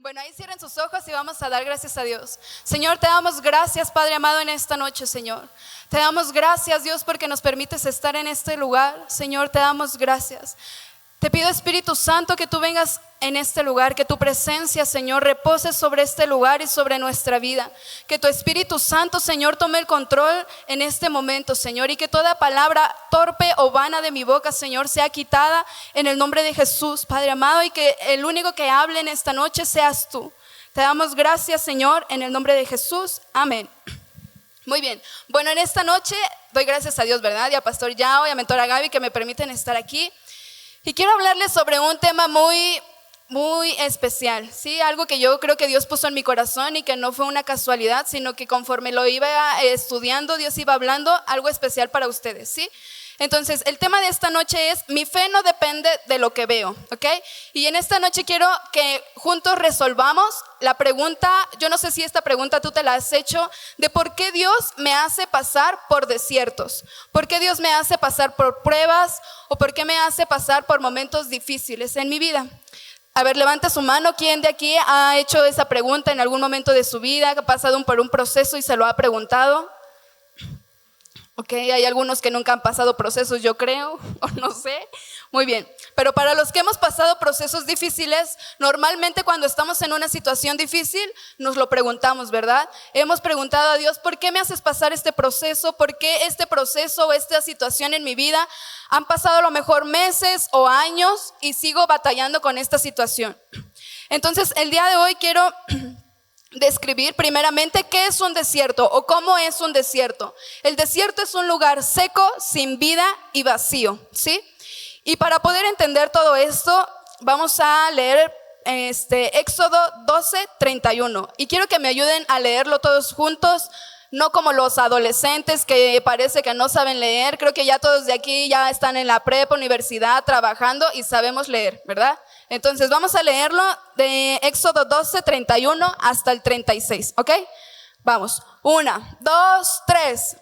Bueno, ahí cierren sus ojos y vamos a dar gracias a Dios. Señor, te damos gracias, Padre amado, en esta noche, Señor. Te damos gracias, Dios, porque nos permites estar en este lugar. Señor, te damos gracias. Te pido, Espíritu Santo, que tú vengas en este lugar, que tu presencia, Señor, repose sobre este lugar y sobre nuestra vida. Que tu Espíritu Santo, Señor, tome el control en este momento, Señor, y que toda palabra torpe o vana de mi boca, Señor, sea quitada en el nombre de Jesús, Padre amado, y que el único que hable en esta noche seas tú. Te damos gracias, Señor, en el nombre de Jesús. Amén. Muy bien. Bueno, en esta noche doy gracias a Dios, ¿verdad? Y a Pastor Yao y a Mentora Gaby que me permiten estar aquí. Y quiero hablarles sobre un tema muy especial, ¿sí? Algo que yo creo que Dios puso en mi corazón y que no fue una casualidad, sino que conforme lo iba estudiando, Dios iba hablando algo especial para ustedes, ¿sí? Entonces, el tema de esta noche es: mi fe no depende de lo que veo, ¿ok? Y en esta noche quiero que juntos resolvamos la pregunta, yo no sé si esta pregunta tú te la has hecho, de por qué Dios me hace pasar por desiertos, por qué Dios me hace pasar por pruebas o por qué me hace pasar por momentos difíciles en mi vida. A ver, levanta su mano. ¿Quién de aquí ha hecho esa pregunta en algún momento de su vida, ha pasado por un proceso y se lo ha preguntado? Ok, hay algunos que nunca han pasado procesos, yo creo, o no sé. Muy bien, pero para los que hemos pasado procesos difíciles, normalmente cuando estamos en una situación difícil, nos lo preguntamos, ¿verdad? Hemos preguntado a Dios: ¿por qué me haces pasar este proceso? ¿Por qué este proceso o esta situación en mi vida? Han pasado a lo mejor meses o años y sigo batallando con esta situación. Entonces, el día de hoy quiero describir primeramente qué es un desierto o cómo es un desierto. El desierto es un lugar seco, sin vida y vacío, ¿sí? Y para poder entender todo esto, vamos a leer Éxodo 12:31. Y quiero que me ayuden a leerlo todos juntos, no como los adolescentes que parece que no saben leer. Creo que ya todos de aquí ya están en la prepa, universidad, trabajando y sabemos leer, ¿verdad? Entonces vamos a leerlo de Éxodo 12:31 hasta el 36, ¿ok? Vamos, 1, 2, 3.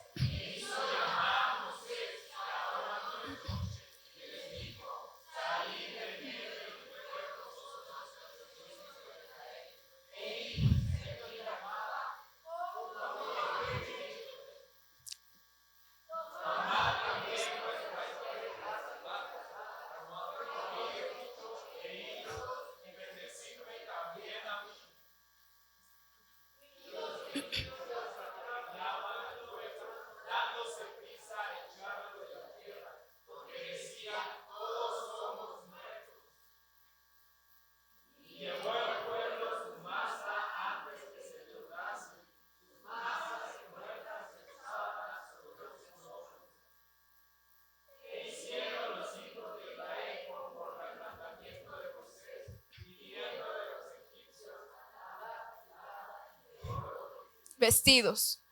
Vestidos.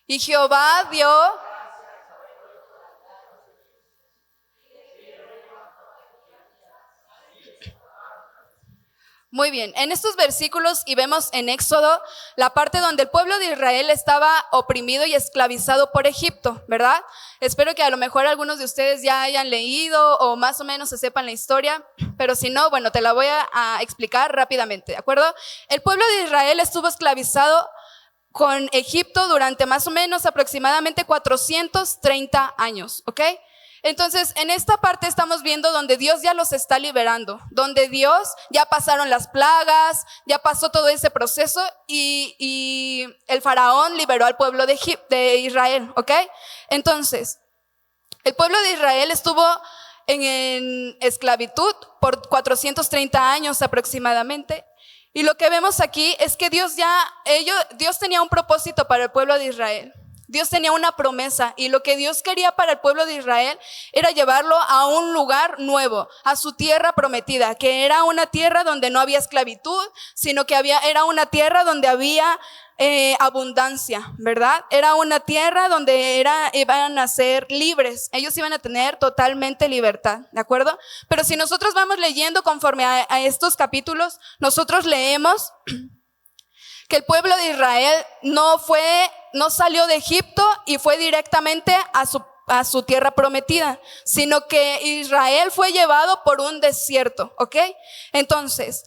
Y Jehová dio. Muy bien, en estos versículos y vemos en Éxodo la parte donde el pueblo de Israel estaba oprimido y esclavizado por Egipto, ¿verdad? Espero que a lo mejor algunos de ustedes ya hayan leído o más o menos se sepan la historia, pero si no, bueno, te la voy a explicar rápidamente, ¿de acuerdo? El pueblo de Israel estuvo esclavizado con Egipto durante más o menos aproximadamente 430 años, ¿ok? Entonces, en esta parte estamos viendo donde Dios ya los está liberando, donde Dios ya pasaron las plagas, ya pasó todo ese proceso y el faraón liberó al pueblo de Israel, ¿ok? Entonces, el pueblo de Israel estuvo en esclavitud por 430 años aproximadamente. Y lo que vemos aquí es que Dios tenía un propósito para el pueblo de Israel. Dios tenía una promesa y lo que Dios quería para el pueblo de Israel era llevarlo a un lugar nuevo, a su tierra prometida, que era una tierra donde no había esclavitud, sino que era una tierra donde había abundancia, ¿verdad? Era una tierra donde iban a ser libres, ellos iban a tener totalmente libertad, ¿de acuerdo? Pero si nosotros vamos leyendo conforme a estos capítulos, nosotros leemos que el pueblo de Israel no salió de Egipto y fue directamente a su tierra prometida, sino que Israel fue llevado por un desierto, ¿ok? Entonces,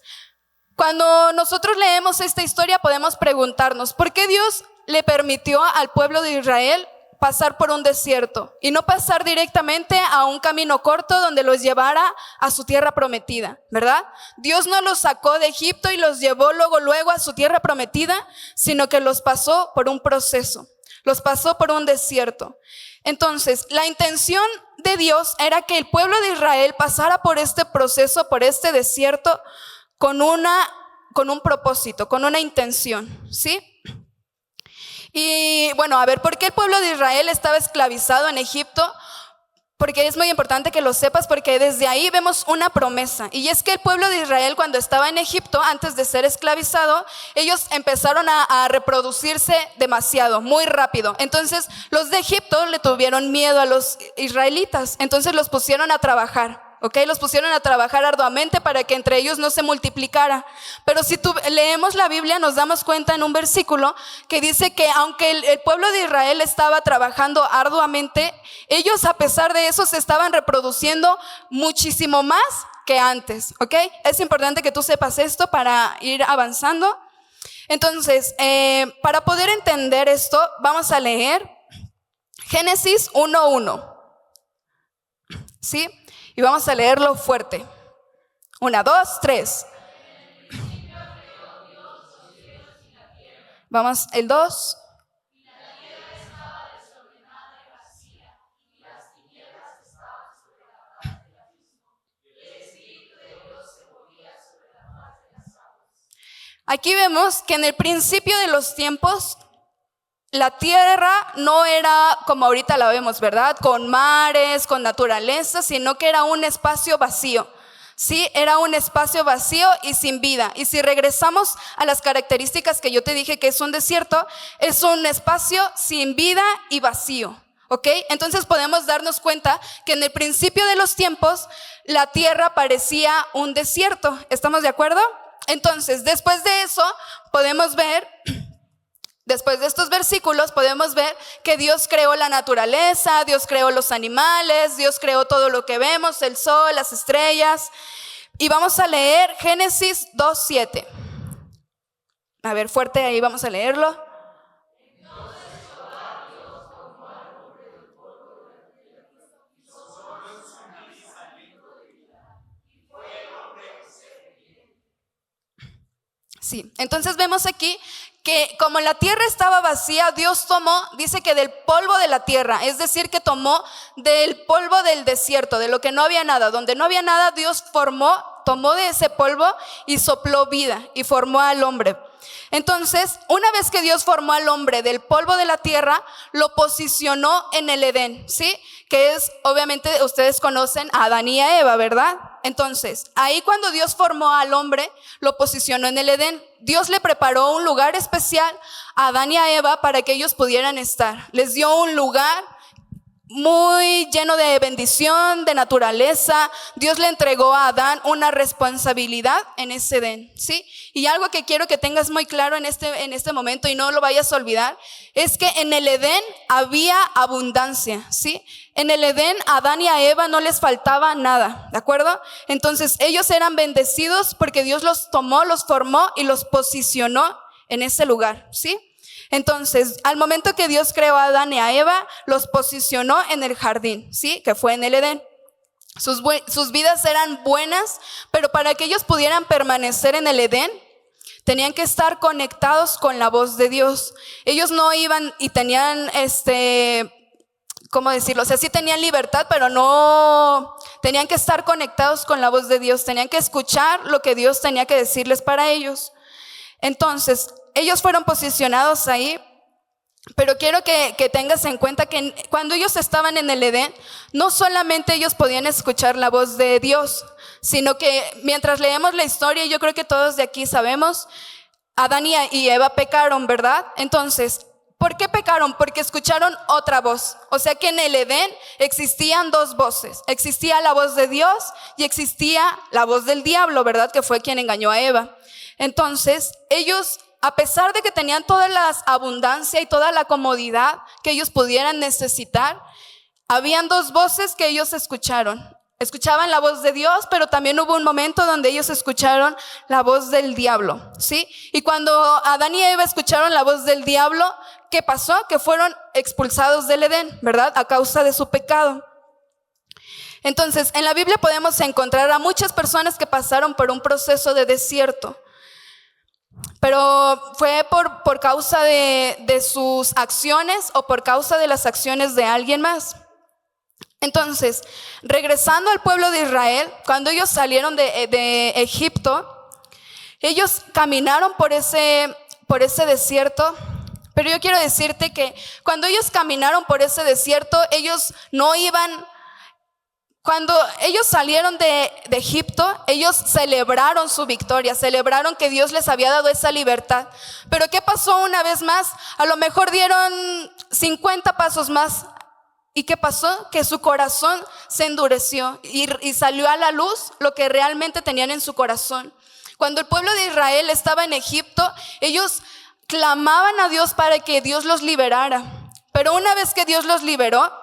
Cuando nosotros leemos esta historia podemos preguntarnos, ¿por qué Dios le permitió al pueblo de Israel pasar por un desierto y no pasar directamente a un camino corto donde los llevara a su tierra prometida, ¿verdad? Dios no los sacó de Egipto y los llevó luego a su tierra prometida, sino que los pasó por un proceso, los pasó por un desierto. Entonces, la intención de Dios era que el pueblo de Israel pasara por este proceso, por este desierto, con un propósito, con una intención, ¿sí? Y bueno, a ver, ¿por qué el pueblo de Israel estaba esclavizado en Egipto? Porque es muy importante que lo sepas, porque desde ahí vemos una promesa. Y es que el pueblo de Israel, cuando estaba en Egipto, antes de ser esclavizado, ellos empezaron a reproducirse demasiado, muy rápido. Entonces, los de Egipto le tuvieron miedo a los israelitas. Entonces, los pusieron a trabajar. Los pusieron a trabajar arduamente para que entre ellos no se multiplicara. Pero si leemos la Biblia, nos damos cuenta en un versículo que dice que aunque el pueblo de Israel estaba trabajando arduamente, ellos a pesar de eso se estaban reproduciendo muchísimo más que antes, Es importante que tú sepas esto para ir avanzando. Entonces, para poder entender esto, vamos a leer Génesis 1:1, ¿sí? Y vamos a leerlo fuerte. 1, 2, 3. Vamos, el 2. Aquí vemos que en el principio de los tiempos, la tierra no era como ahorita la vemos, ¿verdad? Con mares, con naturaleza, sino que era un espacio vacío. Sí, era un espacio vacío y sin vida. Y si regresamos a las características que yo te dije que es un desierto, es un espacio sin vida y vacío. Entonces podemos darnos cuenta que en el principio de los tiempos, la tierra parecía un desierto. ¿Estamos de acuerdo? Entonces, después de eso, podemos ver... Después de estos versículos podemos ver que Dios creó la naturaleza, Dios creó los animales, Dios creó todo lo que vemos, el sol, las estrellas. Y vamos a leer Génesis 2:7. A ver, fuerte, ahí vamos a leerlo. Sí, entonces vemos aquí que como la tierra estaba vacía, Dios tomó, dice que del polvo de la tierra, es decir, que tomó del polvo del desierto, de lo que no había nada, donde no había nada, Dios tomó de ese polvo y sopló vida y formó al hombre. Entonces, una vez que Dios formó al hombre del polvo de la tierra, lo posicionó en el Edén, ¿sí? Que es, obviamente, ustedes conocen a Adán y a Eva, ¿verdad? Entonces, ahí cuando Dios formó al hombre, lo posicionó en el Edén. Dios le preparó un lugar especial a Adán y a Eva para que ellos pudieran estar. Les dio un lugar muy lleno de bendición, de naturaleza. Dios le entregó a Adán una responsabilidad en ese Edén, ¿sí? Y algo que quiero que tengas muy claro en este momento y no lo vayas a olvidar, es que en el Edén había abundancia, ¿sí? En el Edén a Adán y a Eva no les faltaba nada, ¿de acuerdo? Entonces ellos eran bendecidos porque Dios los tomó, los formó y los posicionó en ese lugar, ¿sí? Entonces, al momento que Dios creó a Adán y a Eva, los posicionó en el jardín, ¿sí? Que fue en el Edén. Sus vidas eran buenas, pero para que ellos pudieran permanecer en el Edén, tenían que estar conectados con la voz de Dios. Ellos no iban y tenían, ¿cómo decirlo? O sea, sí tenían libertad, pero no, tenían que estar conectados con la voz de Dios. Tenían que escuchar lo que Dios tenía que decirles para ellos. Entonces, ellos fueron posicionados ahí, pero quiero que tengas en cuenta que cuando ellos estaban en el Edén, no solamente ellos podían escuchar la voz de Dios, sino que mientras leemos la historia, yo creo que todos de aquí sabemos, Adán y Eva pecaron, ¿verdad? Entonces, ¿por qué pecaron? Porque escucharon otra voz. O sea que en el Edén existían dos voces. Existía la voz de Dios y existía la voz del diablo, ¿verdad? Que fue quien engañó a Eva. Entonces, ellos, a pesar de que tenían toda la abundancia y toda la comodidad que ellos pudieran necesitar, habían dos voces que ellos escucharon. Escuchaban la voz de Dios, pero también hubo un momento donde ellos escucharon la voz del diablo, ¿sí? Y cuando Adán y Eva escucharon la voz del diablo, ¿qué pasó? Que fueron expulsados del Edén, ¿verdad? A causa de su pecado. Entonces, en la Biblia podemos encontrar a muchas personas que pasaron por un proceso de desierto, pero fue por causa de sus acciones o por causa de las acciones de alguien más. Entonces, regresando al pueblo de Israel, cuando ellos salieron de Egipto, ellos caminaron por ese desierto. Pero yo quiero decirte que cuando ellos caminaron por ese desierto, ellos no iban. Cuando ellos salieron de Egipto, ellos celebraron su victoria, celebraron que Dios les había dado esa libertad. Pero ¿qué pasó una vez más? A lo mejor dieron 50 pasos más. ¿Y qué pasó? Que su corazón se endureció y salió a la luz lo que realmente tenían en su corazón. Cuando el pueblo de Israel estaba en Egipto, ellos clamaban a Dios para que Dios los liberara. Pero una vez que Dios los liberó,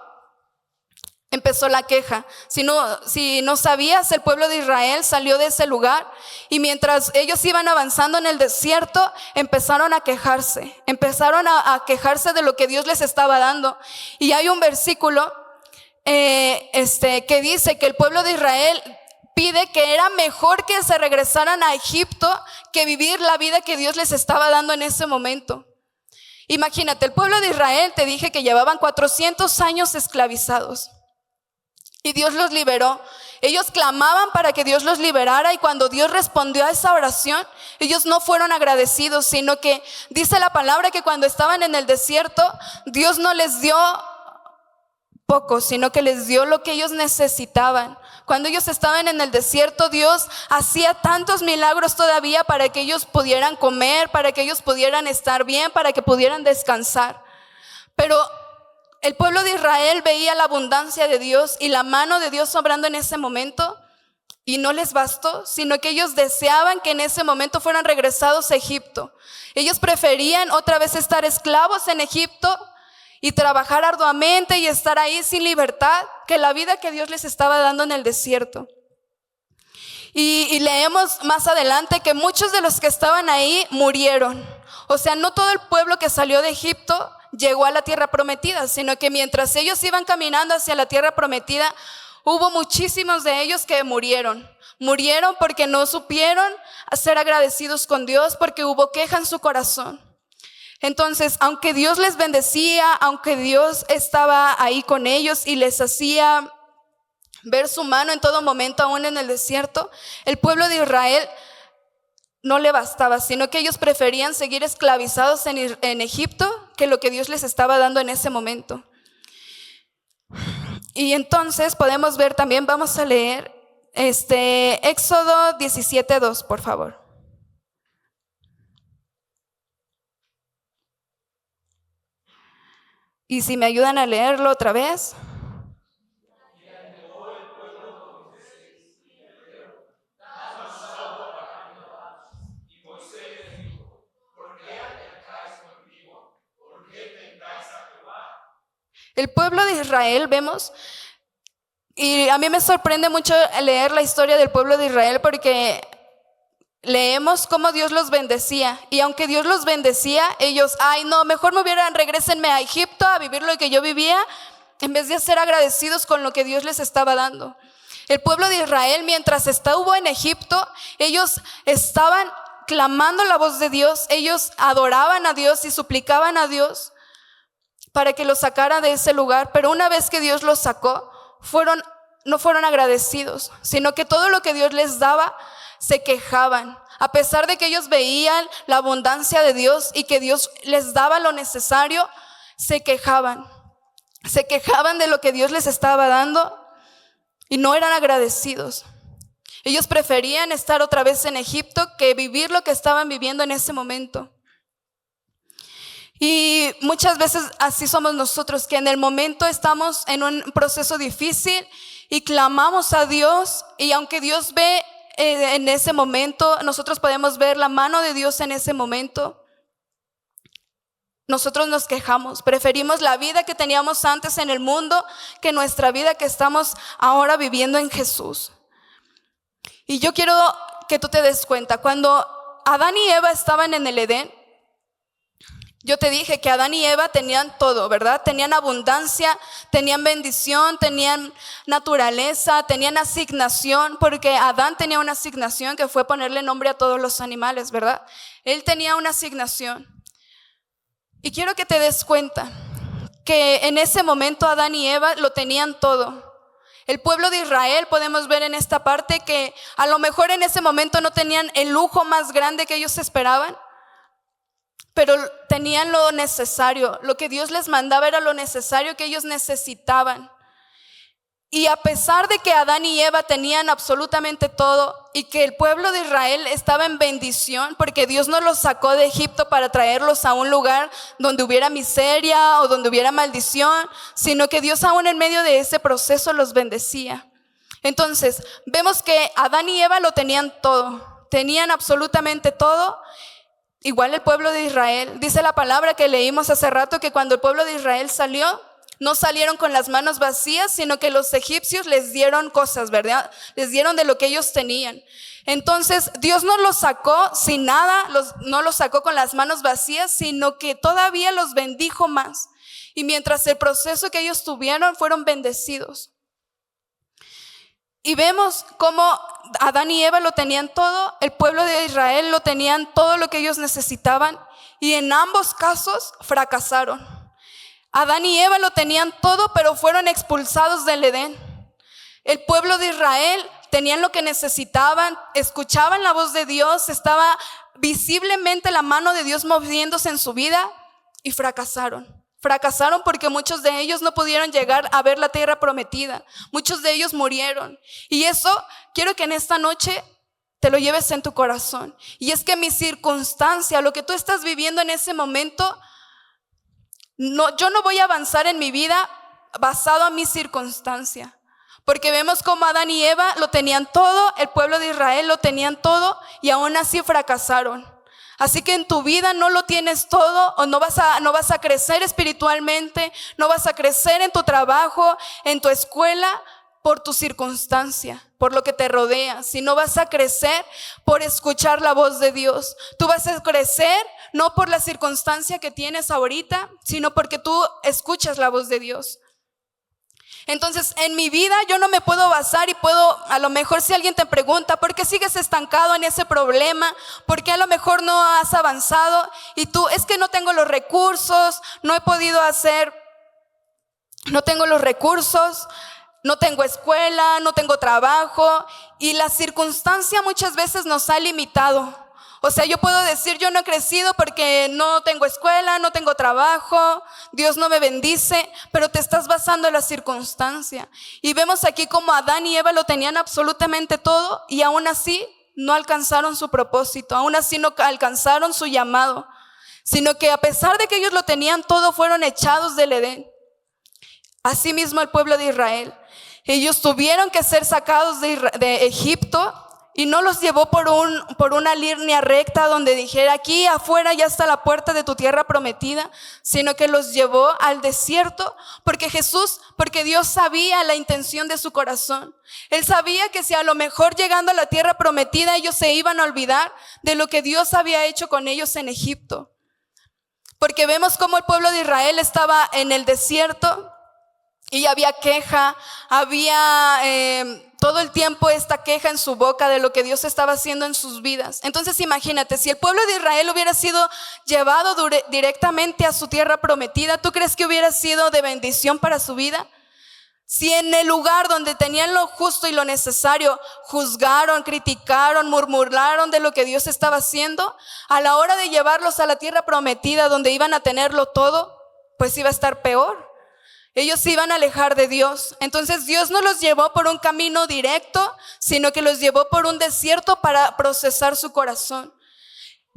empezó la queja. Si no sabías, el pueblo de Israel salió de ese lugar y mientras ellos iban avanzando en el desierto, empezaron a quejarse. Empezaron a quejarse de lo que Dios les estaba dando. Y hay un versículo que dice que el pueblo de Israel pide que era mejor que se regresaran a Egipto que vivir la vida que Dios les estaba dando en ese momento. Imagínate, el pueblo de Israel, te dije que llevaban 400 años esclavizados. Y Dios los liberó. Ellos clamaban para que Dios los liberara y cuando Dios respondió a esa oración, ellos no fueron agradecidos, sino que dice la palabra que cuando estaban en el desierto, Dios no les dio poco, sino que les dio lo que ellos necesitaban. Cuando ellos estaban en el desierto, Dios hacía tantos milagros todavía para que ellos pudieran comer, para que ellos pudieran estar bien, para que pudieran descansar. Pero el pueblo de Israel veía la abundancia de Dios y la mano de Dios obrando en ese momento y no les bastó, sino que ellos deseaban que en ese momento fueran regresados a Egipto. Ellos preferían otra vez estar esclavos en Egipto y trabajar arduamente y estar ahí sin libertad que la vida que Dios les estaba dando en el desierto. Y leemos más adelante que muchos de los que estaban ahí murieron. O sea, no todo el pueblo que salió de Egipto llegó a la tierra prometida, sino que mientras ellos iban caminando hacia la tierra prometida, hubo muchísimos de ellos que murieron. Murieron porque no supieron ser agradecidos con Dios, porque hubo queja en su corazón. Entonces, aunque Dios les bendecía, aunque Dios estaba ahí con ellos y les hacía ver su mano en todo momento, aún en el desierto, el pueblo de Israel no le bastaba, sino que ellos preferían seguir esclavizados en Egipto que lo que Dios les estaba dando en ese momento. Y entonces podemos ver también, vamos a leer Éxodo 17:2, por favor. Y si me ayudan a leerlo otra vez. El pueblo de Israel, vemos, y a mí me sorprende mucho leer la historia del pueblo de Israel porque leemos cómo Dios los bendecía. Y aunque Dios los bendecía, ellos, mejor regrésenme a Egipto a vivir lo que yo vivía, en vez de ser agradecidos con lo que Dios les estaba dando. El pueblo de Israel, mientras estuvo en Egipto, ellos estaban clamando la voz de Dios, ellos adoraban a Dios y suplicaban a Dios para que los sacara de ese lugar. Pero una vez que Dios los sacó, no fueron agradecidos, sino que todo lo que Dios les daba, se quejaban. A pesar de que ellos veían la abundancia de Dios y que Dios les daba lo necesario, se quejaban. Se quejaban de lo que Dios les estaba dando y no eran agradecidos. Ellos preferían estar otra vez en Egipto que vivir lo que estaban viviendo en ese momento. Y muchas veces así somos nosotros, que en el momento estamos en un proceso difícil y clamamos a Dios, y aunque Dios ve en ese momento, nosotros podemos ver la mano de Dios en ese momento, nosotros nos quejamos, preferimos la vida que teníamos antes en el mundo que nuestra vida que estamos ahora viviendo en Jesús. Y yo quiero que tú te des cuenta, cuando Adán y Eva estaban en el Edén, yo te dije que Adán y Eva tenían todo, ¿verdad? Tenían abundancia, tenían bendición, tenían naturaleza, tenían asignación, porque Adán tenía una asignación que fue ponerle nombre a todos los animales, ¿verdad? Él tenía una asignación. Y quiero que te des cuenta que en ese momento Adán y Eva lo tenían todo. El pueblo de Israel, podemos ver en esta parte que a lo mejor en ese momento no tenían el lujo más grande que ellos esperaban, pero tenían lo necesario. Lo que Dios les mandaba era lo necesario que ellos necesitaban. Y a pesar de que Adán y Eva tenían absolutamente todo y que el pueblo de Israel estaba en bendición, porque Dios no los sacó de Egipto para traerlos a un lugar donde hubiera miseria o donde hubiera maldición, sino que Dios aún en medio de ese proceso los bendecía. Entonces, vemos que Adán y Eva lo tenían todo, tenían absolutamente todo. Igual el pueblo de Israel, dice la palabra que leímos hace rato que cuando el pueblo de Israel salió, no salieron con las manos vacías, sino que los egipcios les dieron cosas, ¿verdad? Les dieron de lo que ellos tenían. Entonces Dios no los sacó sin nada, no los sacó con las manos vacías, sino que todavía los bendijo más. Y mientras el proceso que ellos tuvieron, fueron bendecidos. Y vemos cómo Adán y Eva lo tenían todo, el pueblo de Israel lo tenían todo lo que ellos necesitaban, y en ambos casos fracasaron. Adán y Eva lo tenían todo, pero fueron expulsados del Edén. El pueblo de Israel tenían lo que necesitaban, escuchaban la voz de Dios, estaba visiblemente la mano de Dios moviéndose en su vida, y fracasaron. Fracasaron porque muchos de ellos no pudieron llegar a ver la tierra prometida. Muchos de ellos murieron. Y eso quiero que en esta noche te lo lleves en tu corazón. Y es que mi circunstancia, lo que tú estás viviendo en ese momento, yo no voy a avanzar en mi vida basado a mi circunstancia. Porque vemos como Adán y Eva lo tenían todo, el pueblo de Israel lo tenían todo, y aún así fracasaron. Así que en tu vida no lo tienes todo, o no vas a crecer espiritualmente, no vas a crecer en tu trabajo, en tu escuela, por tu circunstancia, por lo que te rodea, sino vas a crecer por escuchar la voz de Dios. Tú vas a crecer no por la circunstancia que tienes ahorita, sino porque tú escuchas la voz de Dios. Entonces, en mi vida yo no me puedo basar y a lo mejor si alguien te pregunta, ¿por qué sigues estancado en ese problema? ¿Por qué a lo mejor no has avanzado? Y tú, es que no tengo los recursos, no tengo los recursos, no tengo escuela, no tengo trabajo, y la circunstancia muchas veces nos ha limitado. O sea, yo puedo decir, yo no he crecido porque no tengo escuela, no tengo trabajo, Dios no me bendice, pero te estás basando en la circunstancia. Y vemos aquí como Adán y Eva lo tenían absolutamente todo, y aún así no alcanzaron su propósito, aún así no alcanzaron su llamado, sino que a pesar de que ellos lo tenían todo, fueron echados del Edén. Asimismo el pueblo de Israel, ellos tuvieron que ser sacados de Egipto, y no los llevó por una línea recta donde dijera, aquí afuera ya está la puerta de tu tierra prometida, sino que los llevó al desierto, porque Dios sabía la intención de su corazón. Él sabía que si a lo mejor llegando a la tierra prometida ellos se iban a olvidar de lo que Dios había hecho con ellos en Egipto. Porque vemos cómo el pueblo de Israel estaba en el desierto, y había queja, había todo el tiempo esta queja en su boca de lo que Dios estaba haciendo en sus vidas. Entonces imagínate, si el pueblo de Israel hubiera sido llevado directamente a su tierra prometida, ¿tú crees que hubiera sido de bendición para su vida? Si en el lugar donde tenían lo justo y lo necesario, juzgaron, criticaron, murmuraron de lo que Dios estaba haciendo, a la hora de llevarlos a la tierra prometida donde iban a tenerlo todo, pues iba a estar peor. Ellos se iban a alejar de Dios. Entonces Dios no los llevó por un camino directo, sino que los llevó por un desierto para procesar su corazón.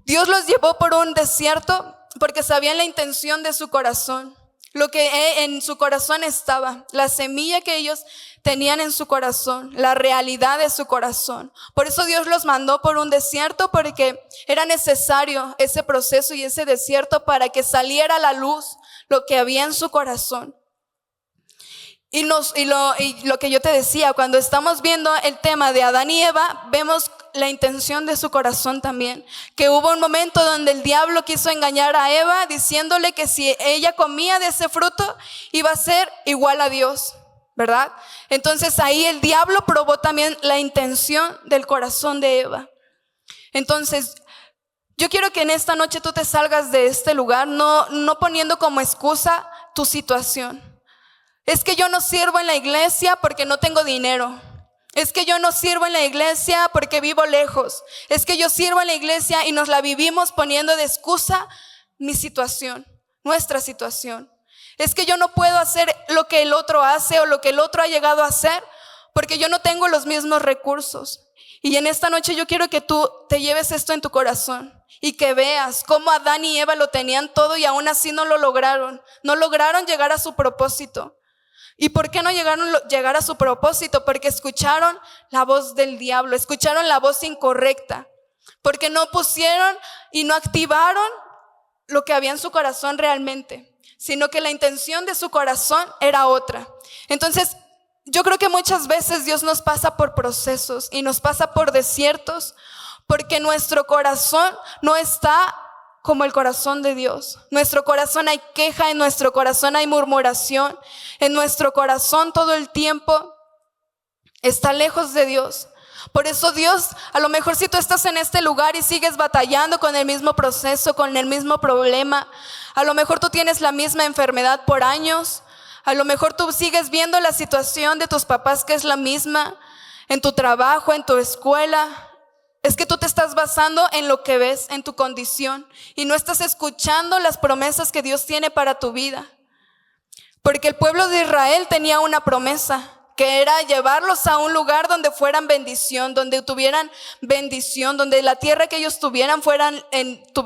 Dios los llevó por un desierto porque sabían la intención de su corazón. lo que en su corazón estaba, la semilla que ellos tenían en su corazón, la realidad de su corazón. Por eso Dios los mandó por un desierto, porque era necesario ese proceso y ese desierto para que saliera a la luz lo que había en su corazón. Y lo que yo te decía, cuando estamos viendo el tema de Adán y Eva, vemos la intención de su corazón también. Que hubo un momento donde el diablo quiso engañar a Eva diciéndole que si ella comía de ese fruto iba a ser igual a Dios, ¿verdad? Entonces ahí el diablo probó también la intención del corazón de Eva. Entonces yo quiero que en esta noche tú te salgas de este lugar no poniendo como excusa tu situación. Es que yo no sirvo en la iglesia porque no tengo dinero. Es que yo no sirvo en la iglesia porque vivo lejos. Es que yo sirvo en la iglesia y nos la vivimos poniendo de excusa mi situación, nuestra situación. Es que yo no puedo hacer lo que el otro hace o lo que el otro ha llegado a hacer porque yo no tengo los mismos recursos. Y en esta noche yo quiero que tú te lleves esto en tu corazón y que veas cómo Adán y Eva lo tenían todo y aún así no lo lograron. No lograron llegar a su propósito. ¿Y por qué no llegar a su propósito? Porque escucharon la voz del diablo, escucharon la voz incorrecta, porque no pusieron y no activaron lo que había en su corazón realmente, sino que la intención de su corazón era otra. Entonces, yo creo que muchas veces Dios nos pasa por procesos y nos pasa por desiertos, porque nuestro corazón no está como el corazón de Dios. En nuestro corazón hay queja, en nuestro corazón hay murmuración, en nuestro corazón todo el tiempo está lejos de Dios. Por eso Dios, a lo mejor si tú estás en este lugar y sigues batallando con el mismo proceso, con el mismo problema, a lo mejor tú tienes la misma enfermedad por años, a lo mejor tú sigues viendo la situación de tus papás que es la misma, en tu trabajo, en tu escuela. Es que tú te estás basando en lo que ves, en tu condición, y no estás escuchando las promesas que Dios tiene para tu vida. Porque el pueblo de Israel tenía una promesa, que era llevarlos a un lugar donde fueran bendición, donde tuvieran bendición, donde la tierra que ellos tuvieran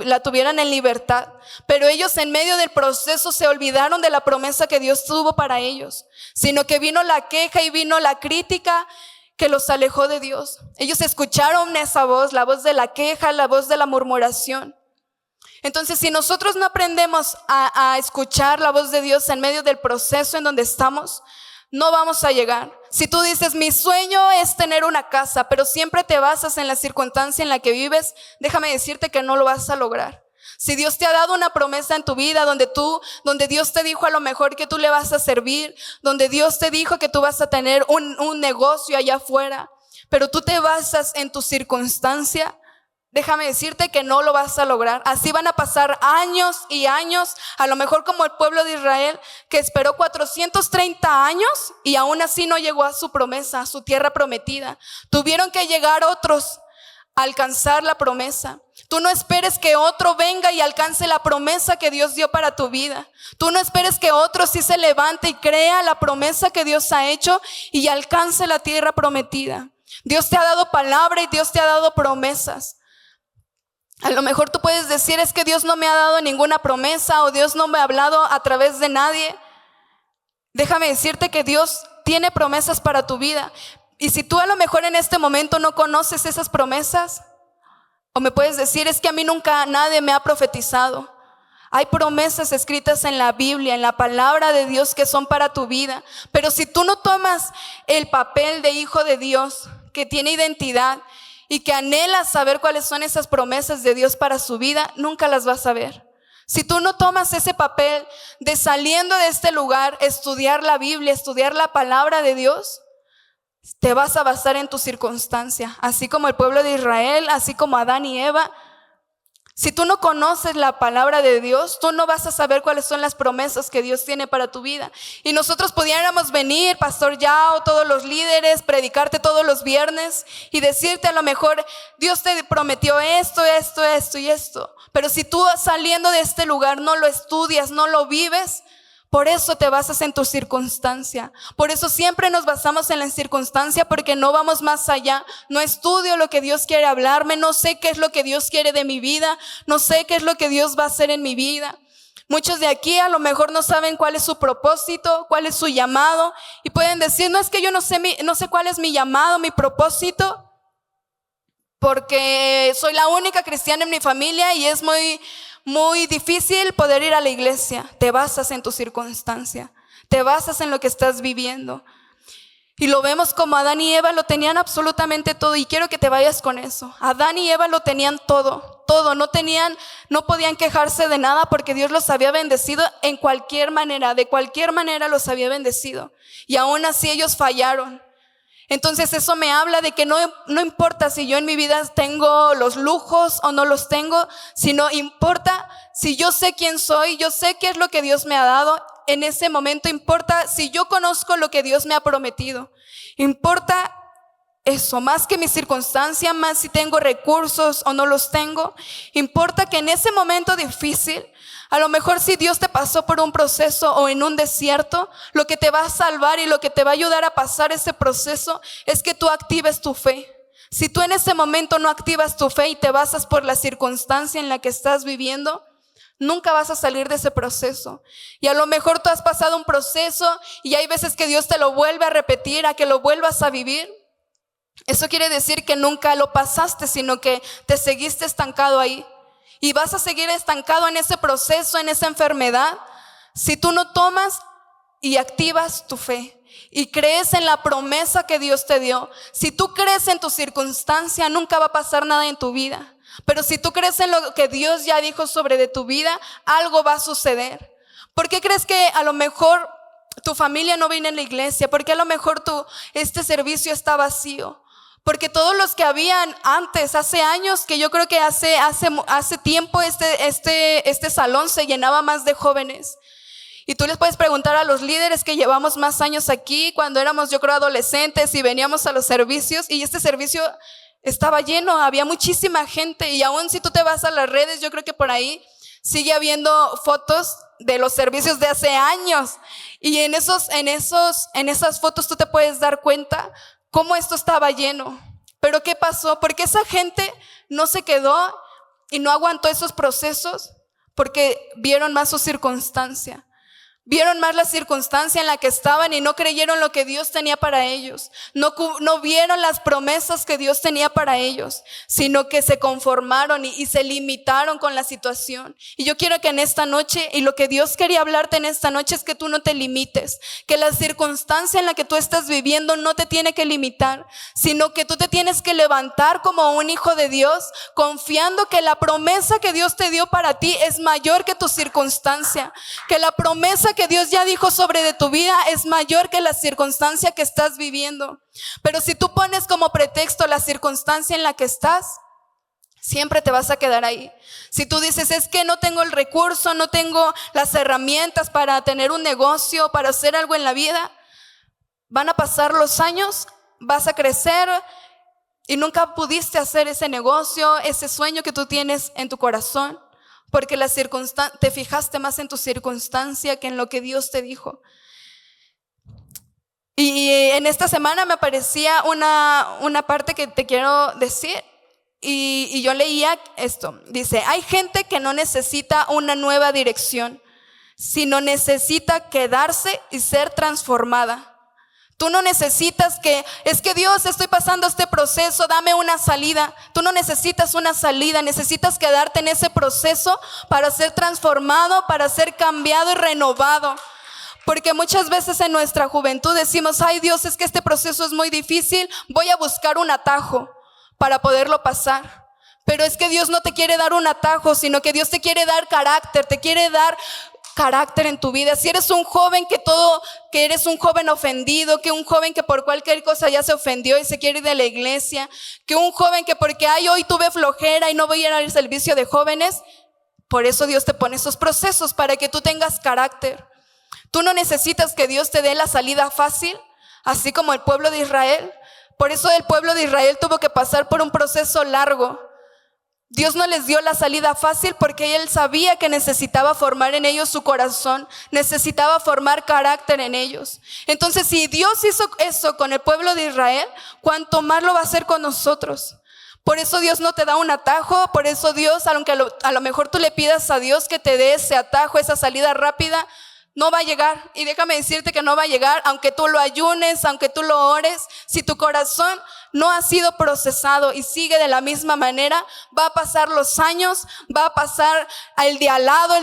la tuvieran en libertad. Pero ellos en medio del proceso se olvidaron de la promesa que Dios tuvo para ellos, sino que vino la queja y vino la crítica que los alejó de Dios. Ellos escucharon esa voz, la voz de la queja, la voz de la murmuración. Entonces, si nosotros no aprendemos a escuchar la voz de Dios en medio del proceso en donde estamos, no vamos a llegar. Si tú dices, mi sueño es tener una casa, pero siempre te basas en la circunstancia en la que vives, déjame decirte que no lo vas a lograr. Si Dios te ha dado una promesa en tu vida donde Dios te dijo a lo mejor que tú le vas a servir, donde Dios te dijo que tú vas a tener un negocio allá afuera, pero tú te basas en tu circunstancia, déjame decirte que no lo vas a lograr. Así van a pasar años y años, a lo mejor como el pueblo de Israel que esperó 430 años y aún así no llegó a su promesa, a su tierra prometida. Tuvieron que llegar otros a alcanzar la promesa. Tú no esperes que otro venga y alcance la promesa que Dios dio para tu vida. Tú no esperes que otro sí se levante y crea la promesa que Dios ha hecho y alcance la tierra prometida. Dios te ha dado palabra y Dios te ha dado promesas. A lo mejor tú puedes decir, es que Dios no me ha dado ninguna promesa o Dios no me ha hablado a través de nadie. Déjame decirte que Dios tiene promesas para tu vida. Y si tú a lo mejor en este momento no conoces esas promesas, o me puedes decir, es que a mí nunca nadie me ha profetizado. Hay promesas escritas en la Biblia, en la palabra de Dios que son para tu vida. Pero si tú no tomas el papel de hijo de Dios, que tiene identidad y que anhela saber cuáles son esas promesas de Dios para su vida, nunca las vas a ver. Si tú no tomas ese papel de saliendo de este lugar, estudiar la Biblia, estudiar la palabra de Dios, te vas a basar en tu circunstancia, así como el pueblo de Israel, así como Adán y Eva. Si tú no conoces la palabra de Dios, tú no vas a saber cuáles son las promesas que Dios tiene para tu vida. Y nosotros pudiéramos venir, Pastor Yao, todos los líderes, predicarte todos los viernes y decirte a lo mejor, Dios te prometió esto, esto, esto y esto. Pero si tú saliendo de este lugar no lo estudias, no lo vives, por eso te basas en tu circunstancia. Por eso siempre nos basamos en la circunstancia, porque no vamos más allá. No estudio lo que Dios quiere hablarme, no sé qué es lo que Dios quiere de mi vida, no sé qué es lo que Dios va a hacer en mi vida. Muchos de aquí a lo mejor no saben cuál es su propósito, cuál es su llamado, y pueden decir, no, es que yo no sé cuál es mi llamado, mi propósito, porque soy la única cristiana en mi familia y es muy difícil poder ir a la iglesia. Te basas en tu circunstancia, te basas en lo que estás viviendo. Y lo vemos como Adán y Eva lo tenían absolutamente todo, y quiero que te vayas con eso. Adán y Eva lo tenían todo, no podían quejarse de nada porque Dios los había bendecido en cualquier manera, de cualquier manera los había bendecido. Y aún así ellos fallaron. Entonces eso me habla de que no importa si yo en mi vida tengo los lujos o no los tengo, sino importa si yo sé quién soy, yo sé qué es lo que Dios me ha dado. En ese momento importa si yo conozco lo que Dios me ha prometido. Importa eso, más que mi circunstancia, más si tengo recursos o no los tengo. Importa que en ese momento difícil, a lo mejor si Dios te pasó por un proceso o en un desierto, lo que te va a salvar y lo que te va a ayudar a pasar ese proceso es que tú actives tu fe. Si tú en ese momento no activas tu fe y te basas por la circunstancia en la que estás viviendo, nunca vas a salir de ese proceso. Y a lo mejor tú has pasado un proceso y hay veces que Dios te lo vuelve a repetir, a que lo vuelvas a vivir. Eso quiere decir que nunca lo pasaste, sino que te seguiste estancado ahí. Y vas a seguir estancado en ese proceso, en esa enfermedad, si tú no tomas y activas tu fe y crees en la promesa que Dios te dio. Si tú crees en tu circunstancia, nunca va a pasar nada en tu vida. Pero si tú crees en lo que Dios ya dijo sobre de tu vida, algo va a suceder. ¿Por qué crees que a lo mejor tu familia no viene a la iglesia? ¿Por qué a lo mejor este servicio está vacío? Porque todos los que habían antes, hace años, que yo creo que hace tiempo este salón se llenaba más de jóvenes. Y tú les puedes preguntar a los líderes que llevamos más años aquí, cuando éramos yo creo adolescentes y veníamos a los servicios, y este servicio estaba lleno, había muchísima gente. Y aún si tú te vas a las redes, yo creo que por ahí sigue habiendo fotos de los servicios de hace años. Y en esas fotos tú te puedes dar cuenta cómo esto estaba lleno. Pero ¿qué pasó? Porque esa gente no se quedó y no aguantó esos procesos, porque vieron más su circunstancia. Vieron más la circunstancia en la que estaban y no creyeron lo que Dios tenía para ellos. No vieron las promesas que Dios tenía para ellos, sino que se conformaron y se limitaron con la situación. Y yo quiero que en esta noche, y lo que Dios quería hablarte en esta noche, es que tú no te limites, que la circunstancia en la que tú estás viviendo no te tiene que limitar, sino que tú te tienes que levantar como un hijo de Dios, confiando que la promesa que Dios te dio para ti es mayor que tu circunstancia, que la promesa que Dios ya dijo sobre de tu vida es mayor que la circunstancia que estás viviendo. Pero si tú pones como pretexto la circunstancia en la que estás, siempre te vas a quedar ahí. Si tú dices, es que no tengo el recurso, no tengo las herramientas para tener un negocio, para hacer algo en la vida, van a pasar los años, vas a crecer y nunca pudiste hacer ese negocio, ese sueño que tú tienes en tu corazón. Porque te fijaste más en tu circunstancia que en lo que Dios te dijo. Y en esta semana me aparecía una parte que te quiero decir. Y yo leía esto. Dice, hay gente que no necesita una nueva dirección, sino necesita quedarse y ser transformada. Tú no necesitas es que Dios, estoy pasando este proceso, dame una salida. Tú no necesitas una salida, necesitas quedarte en ese proceso para ser transformado, para ser cambiado y renovado. Porque muchas veces en nuestra juventud decimos, ay Dios, es que este proceso es muy difícil, voy a buscar un atajo para poderlo pasar. Pero es que Dios no te quiere dar un atajo, sino que Dios te quiere dar carácter, te quiere dar carácter en tu vida. Si eres un joven que eres un joven ofendido, que un joven que por cualquier cosa ya se ofendió y se quiere ir de la iglesia, que un joven que porque hoy tuve flojera y no voy a ir al servicio de jóvenes, por eso Dios te pone esos procesos para que tú tengas carácter. Tú no necesitas que Dios te dé la salida fácil, así como el pueblo de Israel. Por eso el pueblo de Israel tuvo que pasar por un proceso largo. Dios no les dio la salida fácil porque Él sabía que necesitaba formar en ellos su corazón, necesitaba formar carácter en ellos. Entonces, si Dios hizo eso con el pueblo de Israel, ¿cuánto más lo va a hacer con nosotros? Por eso Dios no te da un atajo, por eso Dios, aunque a lo mejor tú le pidas a Dios que te dé ese atajo, esa salida rápida, no va a llegar. Y déjame decirte que no va a llegar, aunque tú lo ayunes, aunque tú lo ores. Si tu corazón no ha sido procesado y sigue de la misma manera, va a pasar los años, va a pasar el de al lado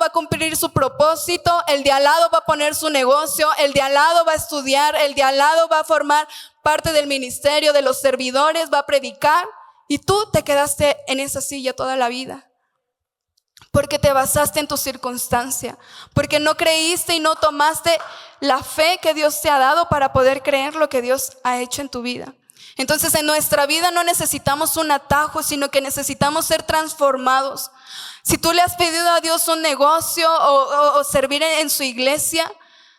va a cumplir su propósito, el de al lado va a poner su negocio, el de al lado va a estudiar, el de al lado va a formar parte del ministerio, de los servidores, va a predicar, y tú te quedaste en esa silla toda la vida. Porque te basaste en tu circunstancia, porque no creíste y no tomaste la fe que Dios te ha dado para poder creer lo que Dios ha hecho en tu vida. Entonces en nuestra vida no necesitamos un atajo, sino que necesitamos ser transformados. Si tú le has pedido a Dios un negocio o servir en su iglesia,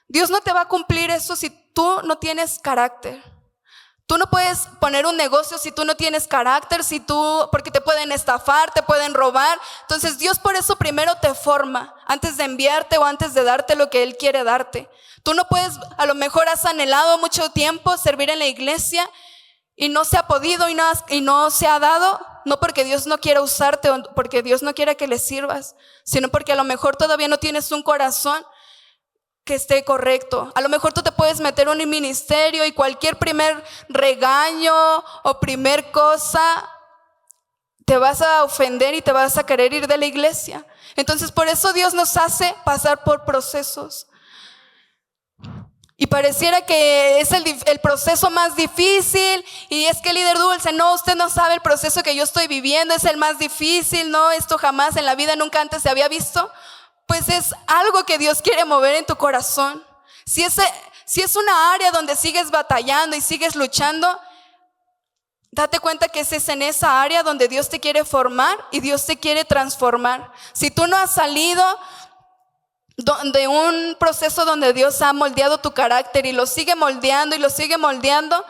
Dios no te va a cumplir eso si tú no tienes carácter. Tú no puedes poner un negocio si tú no tienes carácter, porque te pueden estafar, te pueden robar. Entonces Dios por eso primero te forma, antes de enviarte o antes de darte lo que Él quiere darte. Tú no puedes, a lo mejor has anhelado mucho tiempo servir en la iglesia y no se ha podido y no se ha dado, no porque Dios no quiera usarte o porque Dios no quiera que le sirvas, sino porque a lo mejor todavía no tienes un corazón que esté correcto. A lo mejor tú te puedes meter en un ministerio y cualquier primer regaño o primer cosa te vas a ofender y te vas a querer ir de la iglesia. Entonces por eso Dios nos hace pasar por procesos. Y pareciera que es el proceso más difícil, y es que líder Dulce, no, usted no sabe el proceso que yo estoy viviendo, es el más difícil, no, esto jamás en la vida, nunca antes se había visto. Pues es algo que Dios quiere mover en tu corazón. Si es una área donde sigues batallando y sigues luchando, date cuenta que es en esa área donde Dios te quiere formar y Dios te quiere transformar. Si tú no has salido de un proceso donde Dios ha moldeado tu carácter y lo sigue moldeando y lo sigue moldeando,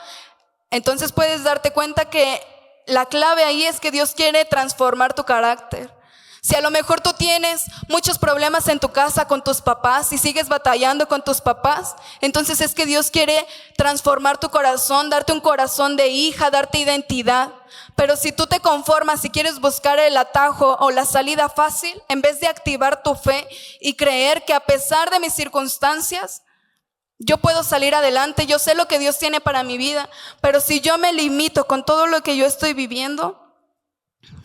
entonces puedes darte cuenta que la clave ahí es que Dios quiere transformar tu carácter. Si a lo mejor tú tienes muchos problemas en tu casa con tus papás y sigues batallando con tus papás, entonces es que Dios quiere transformar tu corazón, darte un corazón de hija, darte identidad. Pero si tú te conformas y quieres buscar el atajo o la salida fácil, en vez de activar tu fe y creer que a pesar de mis circunstancias, yo puedo salir adelante, yo sé lo que Dios tiene para mi vida, pero si yo me limito con todo lo que yo estoy viviendo,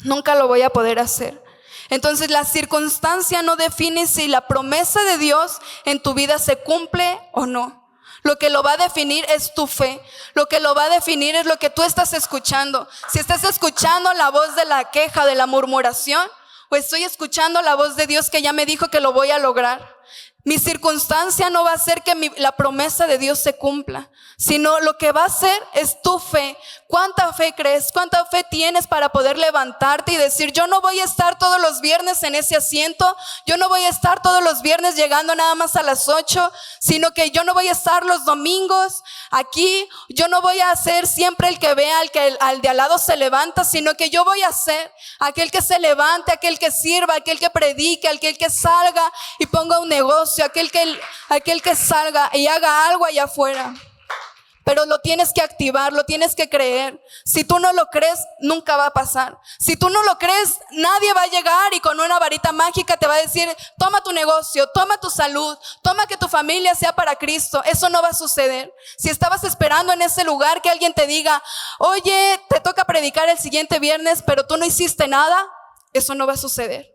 nunca lo voy a poder hacer. Entonces la circunstancia no define si la promesa de Dios en tu vida se cumple o no. Lo que lo va a definir es tu fe. Lo que lo va a definir es lo que tú estás escuchando. Si estás escuchando la voz de la queja, de la murmuración, o estoy escuchando la voz de Dios que ya me dijo que lo voy a lograr. Mi circunstancia no va a hacer que la promesa de Dios se cumpla, sino lo que va a hacer es tu fe. ¿Cuánta fe crees? ¿Cuánta fe tienes para poder levantarte y decir, yo no voy a estar todos los viernes en ese asiento, yo no voy a estar todos los viernes llegando nada más a las 8, sino que yo no voy a estar los domingos aquí, yo no voy a ser siempre el que vea al de al lado se levanta, sino que yo voy a ser aquel que se levante, aquel que sirva, aquel que predique, aquel que salga y ponga un negocio, aquel que salga y haga algo allá afuera. Pero lo tienes que activar, lo tienes que creer. Si tú no lo crees, nunca va a pasar. Si tú no lo crees, nadie va a llegar y con una varita mágica te va a decir, toma tu negocio, toma tu salud, toma que tu familia sea para Cristo. Eso no va a suceder. Si estabas esperando en ese lugar que alguien te diga, oye, te toca predicar el siguiente viernes, pero tú no hiciste nada, eso no va a suceder.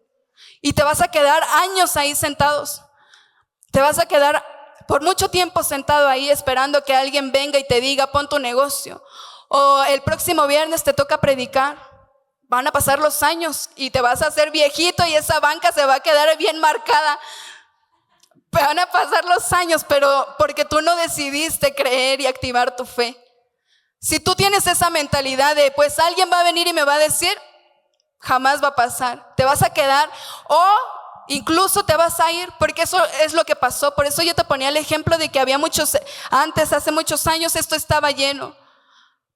Y te vas a quedar años ahí sentados. Te vas a quedar por mucho tiempo sentado ahí esperando que alguien venga y te diga, pon tu negocio. O el próximo viernes te toca predicar. Van a pasar los años y te vas a hacer viejito y esa banca se va a quedar bien marcada. Van a pasar los años, pero porque tú no decidiste creer y activar tu fe. Si tú tienes esa mentalidad de, pues alguien va a venir y me va a decir, jamás va a pasar. Te vas a quedar o incluso te vas a ir, porque eso es lo que pasó. Por eso yo te ponía el ejemplo de que había hace muchos años esto estaba lleno.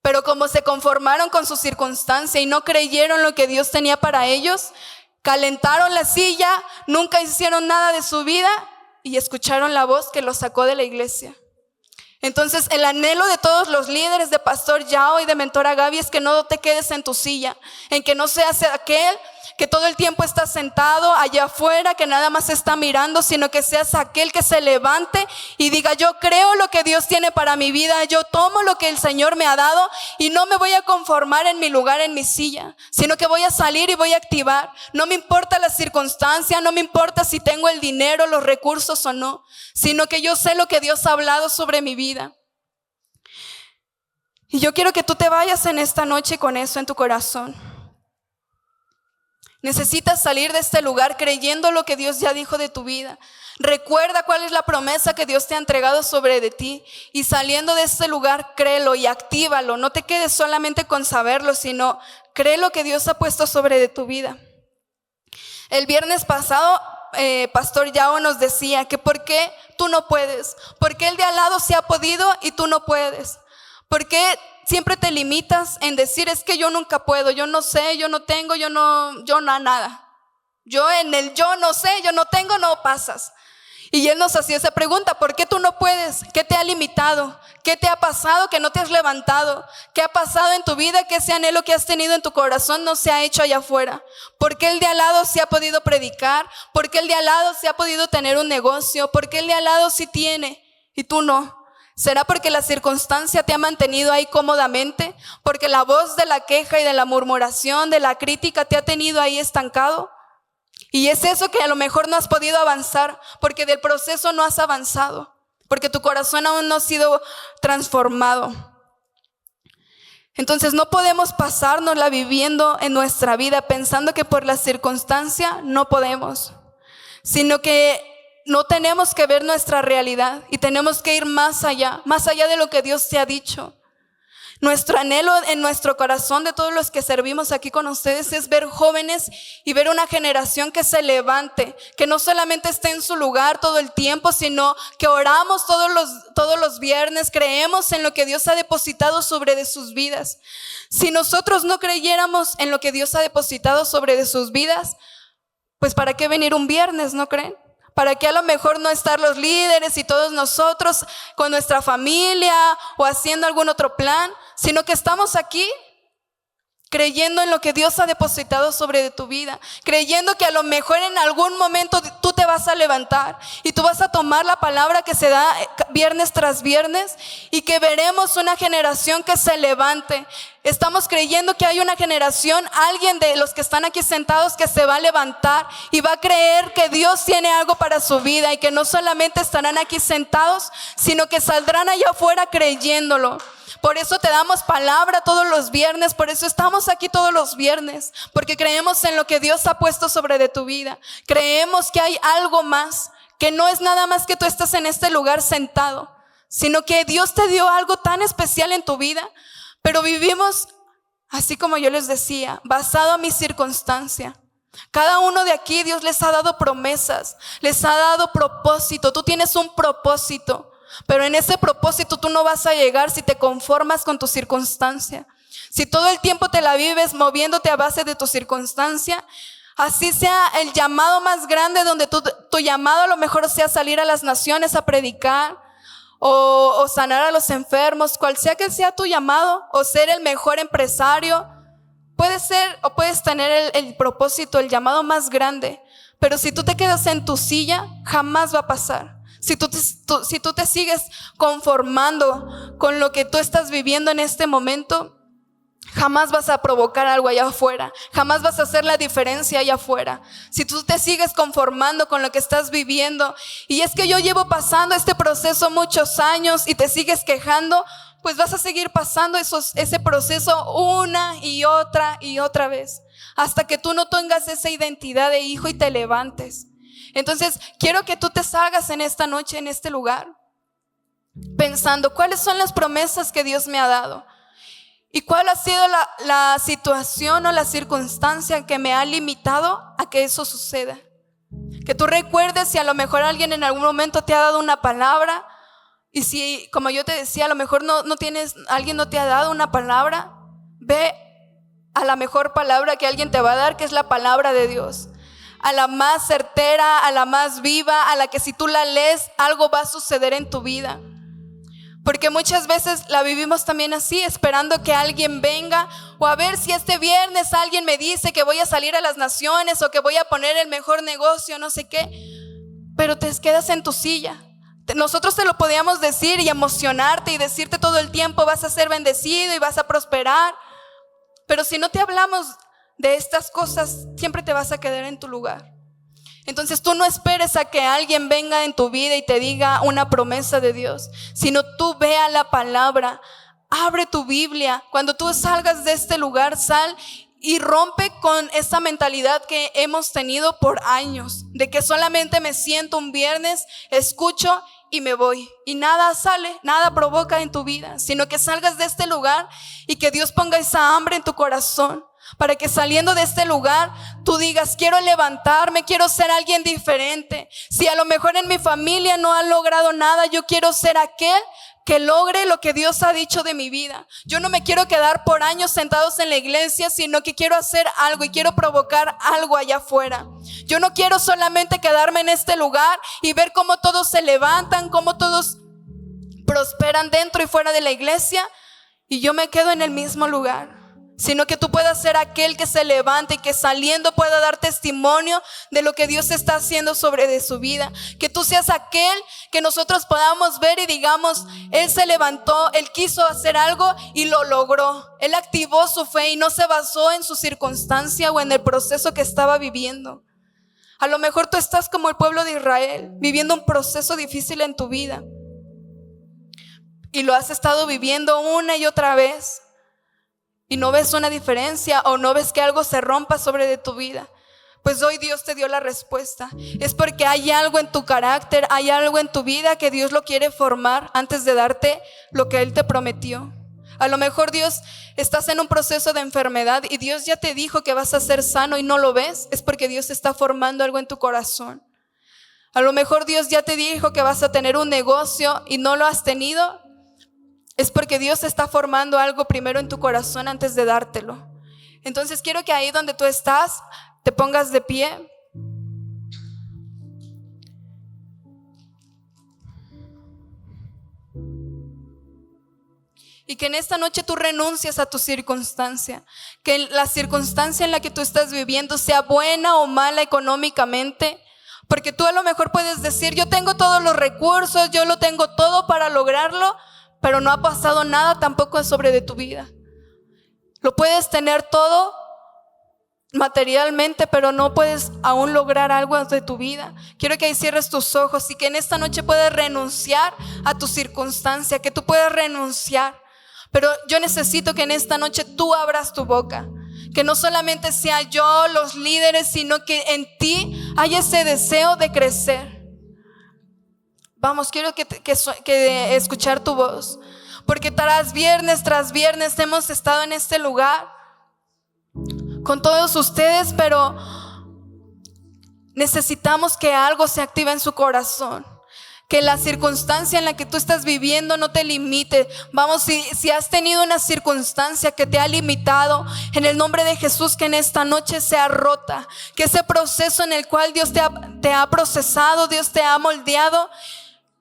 Pero como se conformaron con su circunstancia y no creyeron lo que Dios tenía para ellos, calentaron la silla, nunca hicieron nada de su vida y escucharon la voz que los sacó de la iglesia. Entonces, el anhelo de todos los líderes, de Pastor Yao y de Mentora Gaby, es que no te quedes en tu silla, en que no seas aquel que todo el tiempo está sentado allá afuera, que nada más está mirando, sino que seas aquel que se levante y diga: yo creo lo que Dios tiene para mi vida, yo tomo lo que el Señor me ha dado y no me voy a conformar en mi lugar, en mi silla, sino que voy a salir y voy a activar. No me importa la circunstancia, no me importa si tengo el dinero, los recursos o no, sino que yo sé lo que Dios ha hablado sobre mi vida. Y yo quiero que tú te vayas en esta noche con eso en tu corazón. Necesitas salir de este lugar creyendo lo que Dios ya dijo de tu vida. Recuerda cuál es la promesa que Dios te ha entregado sobre de ti, y saliendo de este lugar, créelo y actívalo. No te quedes solamente con saberlo, sino cree lo que Dios ha puesto sobre de tu vida. El viernes pasado, Pastor Yao nos decía que por qué tú no puedes, por qué el de al lado sí ha podido y tú no puedes. ¿Por qué siempre te limitas en decir: es que yo nunca puedo, yo no sé, yo no tengo, yo nada? Yo en el yo no sé, yo no tengo, no pasas. Y él nos hacía esa pregunta: ¿por qué tú no puedes? ¿Qué te ha limitado? ¿Qué te ha pasado que no te has levantado? ¿Qué ha pasado en tu vida que ese anhelo que has tenido en tu corazón no se ha hecho allá afuera? ¿Por qué el de al lado sí ha podido predicar? ¿Por qué el de al lado sí ha podido tener un negocio? ¿Por qué el de al lado sí tiene y tú no? ¿Será porque la circunstancia te ha mantenido ahí cómodamente? ¿Porque la voz de la queja y de la murmuración, de la crítica, te ha tenido ahí estancado? Y es eso que a lo mejor no has podido avanzar, porque del proceso no has avanzado, porque tu corazón aún no ha sido transformado. Entonces no podemos pasárnosla viviendo en nuestra vida pensando que por la circunstancia no podemos, sino que no tenemos que ver nuestra realidad y tenemos que ir más allá de lo que Dios te ha dicho. Nuestro anhelo en nuestro corazón de todos los que servimos aquí con ustedes es ver jóvenes y ver una generación que se levante, que no solamente esté en su lugar todo el tiempo, sino que oramos todos los viernes, creemos en lo que Dios ha depositado sobre de sus vidas. Si nosotros no creyéramos en lo que Dios ha depositado sobre de sus vidas, pues ¿para qué venir un viernes, no creen? ¿Para qué a lo mejor no estar los líderes y todos nosotros con nuestra familia o haciendo algún otro plan? Sino que estamos aquí creyendo en lo que Dios ha depositado sobre de tu vida, creyendo que a lo mejor en algún momento tú te vas a levantar y tú vas a tomar la palabra que se da viernes tras viernes y que veremos una generación que se levante. Estamos creyendo que hay una generación, alguien de los que están aquí sentados, que se va a levantar y va a creer que Dios tiene algo para su vida y que no solamente estarán aquí sentados, sino que saldrán allá afuera creyéndolo. Por eso te damos palabra todos los viernes, por eso estamos aquí todos los viernes, porque creemos en lo que Dios ha puesto sobre de tu vida. Creemos que hay algo más, que no es nada más que tú estás en este lugar sentado, sino que Dios te dio algo tan especial en tu vida, pero vivimos, así como yo les decía, basado en mi circunstancia. Cada uno de aquí Dios les ha dado promesas, les ha dado propósito. Tú tienes un propósito. Pero en ese propósito tú no vas a llegar si te conformas con tu circunstancia. Si todo el tiempo te la vives moviéndote a base de tu circunstancia, así sea el llamado más grande, donde tu llamado a lo mejor sea salir a las naciones a predicar o sanar a los enfermos, cual sea que sea tu llamado, o ser el mejor empresario, puede ser o puedes tener el propósito, el llamado más grande, pero si tú te quedas en tu silla, jamás va a pasar. Si tú te sigues conformando con lo que tú estás viviendo en este momento, jamás vas a provocar algo allá afuera, jamás vas a hacer la diferencia allá afuera. Si tú te sigues conformando con lo que estás viviendo, y es que yo llevo pasando este proceso muchos años y te sigues quejando, pues vas a seguir pasando ese proceso una y otra vez, hasta que tú no tengas esa identidad de hijo y te levantes. Entonces quiero que tú te salgas en esta noche, en este lugar, pensando cuáles son las promesas que Dios me ha dado y cuál ha sido la situación o la circunstancia que me ha limitado a que eso suceda. Que tú recuerdes si a lo mejor alguien en algún momento te ha dado una palabra, y si, como yo te decía, a lo mejor alguien no te ha dado una palabra, ve a la mejor palabra que alguien te va a dar, que es la palabra de Dios. A la más certera, a la más viva, a la que si tú la lees, algo va a suceder en tu vida. Porque muchas veces la vivimos también así, esperando que alguien venga, o a ver si este viernes alguien me dice que voy a salir a las naciones o que voy a poner el mejor negocio, no sé qué, pero te quedas en tu silla. Nosotros te lo podíamos decir y emocionarte y decirte todo el tiempo: vas a ser bendecido y vas a prosperar. Pero si no te hablamos de estas cosas, siempre te vas a quedar en tu lugar. Entonces tú no esperes a que alguien venga en tu vida y te diga una promesa de Dios, sino tú vea la palabra, abre tu Biblia. Cuando tú salgas de este lugar, sal y rompe con esa mentalidad que hemos tenido por años, de que solamente me siento un viernes, escucho y me voy, y nada sale, nada provoca en tu vida, sino que salgas de este lugar y que Dios ponga esa hambre en tu corazón, para que saliendo de este lugar tú digas: quiero levantarme, quiero ser alguien diferente. Si a lo mejor en mi familia no han logrado nada, yo quiero ser aquel que logre lo que Dios ha dicho de mi vida. Yo no me quiero quedar por años sentados en la iglesia, sino que quiero hacer algo y quiero provocar algo allá afuera. Yo no quiero solamente quedarme en este lugar y ver cómo todos se levantan, cómo todos prosperan dentro y fuera de la iglesia, y yo me quedo en el mismo lugar. Sino que tú puedas ser aquel que se levante y que saliendo pueda dar testimonio de lo que Dios está haciendo sobre de su vida. Que tú seas aquel que nosotros podamos ver y digamos: él se levantó, él quiso hacer algo y lo logró. Él activó su fe y no se basó en su circunstancia o en el proceso que estaba viviendo. A lo mejor tú estás como el pueblo de Israel, viviendo un proceso difícil en tu vida, y lo has estado viviendo una y otra vez, y no ves una diferencia, o no ves que algo se rompa sobre de tu vida. Pues hoy Dios te dio la respuesta. Es porque hay algo en tu carácter, hay algo en tu vida que Dios lo quiere formar antes de darte lo que Él te prometió. A lo mejor estás en un proceso de enfermedad y Dios ya te dijo que vas a ser sano y no lo ves. Es porque Dios está formando algo en tu corazón. A lo mejor Dios ya te dijo que vas a tener un negocio y no lo has tenido. Es porque Dios está formando algo primero en tu corazón antes de dártelo. Entonces quiero que ahí donde tú estás te pongas de pie. Y que en esta noche tú renuncies a tu circunstancia. Que la circunstancia en la que tú estás viviendo, sea buena o mala económicamente, porque tú a lo mejor puedes decir: yo tengo todos los recursos, yo lo tengo todo para lograrlo, pero no ha pasado nada tampoco sobre de tu vida. Lo puedes tener todo materialmente, pero no puedes aún lograr algo de tu vida. Quiero que ahí cierres tus ojos y que en esta noche puedas renunciar a tu circunstancia, que tú puedas renunciar. Pero yo necesito que en esta noche tú abras tu boca, que no solamente sea yo, los líderes, sino que en ti hay ese deseo de crecer. Vamos, quiero que escuchar tu voz, porque tras viernes hemos estado en este lugar con todos ustedes, pero necesitamos que algo se active en su corazón. Que la circunstancia en la que tú estás viviendo no te limite. Vamos, si has tenido una circunstancia que te ha limitado, en el nombre de Jesús, que en esta noche sea rota. Que ese proceso en el cual Dios te ha procesado, Dios te ha moldeado,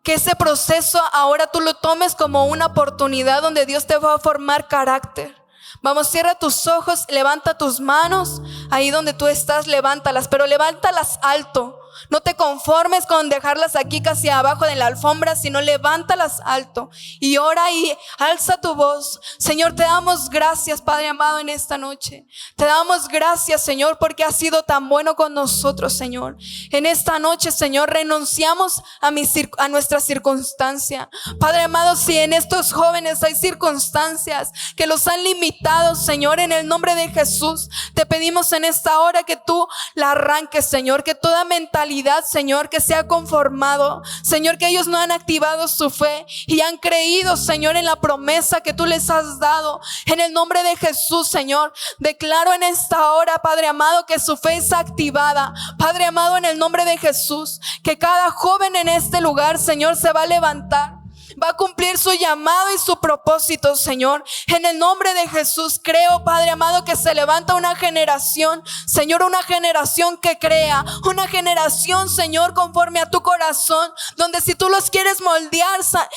que ese proceso ahora tú lo tomes como una oportunidad donde Dios te va a formar carácter. Vamos, cierra tus ojos, levanta tus manos. Ahí donde tú estás, levántalas, pero levántalas alto. No te conformes con dejarlas aquí casi abajo de la alfombra, sino levántalas alto y ora y alza tu voz. Señor, te damos gracias, Padre amado, en esta noche. Te damos gracias, Señor, porque has sido tan bueno con nosotros, Señor. En esta noche, Señor, renunciamos a nuestra circunstancia. Padre amado, si en estos jóvenes hay circunstancias que los han limitado, Señor, en el nombre de Jesús, te pedimos en esta hora que tú la arranques, Señor, que toda mentalidad, Señor, que se ha conformado, Señor, que ellos no han activado su fe y han creído, Señor, en la promesa que tú les has dado. En el nombre de Jesús, Señor, declaro en esta hora, Padre amado, que su fe es activada. Padre amado, en el nombre de Jesús, que cada joven en este lugar, Señor, se va a levantar. va a cumplir su llamado y su propósito, Señor. En el nombre de Jesús creo, Padre amado, que se levanta una generación, Señor, una generación que crea, una generación, Señor, conforme a tu corazón, donde si tú los quieres moldear,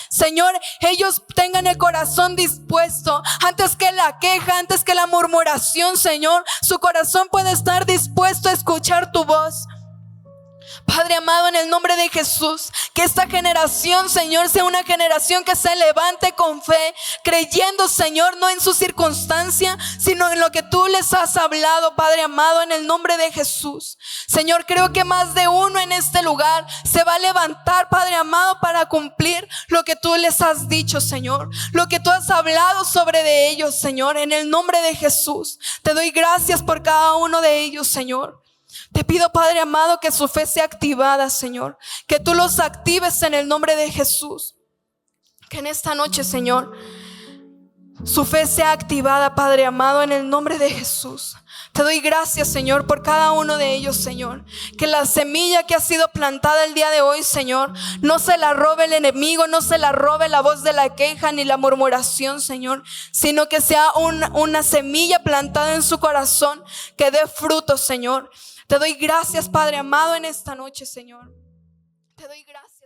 Señor, ellos tengan el corazón dispuesto, antes que la queja, antes que la murmuración, Señor, su corazón puede estar dispuesto a escuchar tu voz. Padre amado, en el nombre de Jesús, que esta generación, Señor, sea una generación que se levante con fe, creyendo, Señor, no en su circunstancia, sino en lo que tú les has hablado, Padre amado, en el nombre de Jesús. Señor, creo que más de uno en este lugar se va a levantar, Padre amado, para cumplir lo que tú les has dicho, Señor, lo que tú has hablado sobre de ellos, Señor, en el nombre de Jesús. Te doy gracias por cada uno de ellos, Señor. Te pido, Padre amado, que su fe sea activada, Señor, que tú los actives en el nombre de Jesús. Que en esta noche, Señor, su fe sea activada, Padre amado, en el nombre de Jesús. Te doy gracias, Señor, por cada uno de ellos, Señor. Que la semilla que ha sido plantada el día de hoy, Señor, no se la robe el enemigo, no se la robe la voz de la queja ni la murmuración, Señor, sino que sea una semilla plantada en su corazón que dé fruto, Señor. Te doy gracias, Padre amado, en esta noche, Señor. Te doy gracias.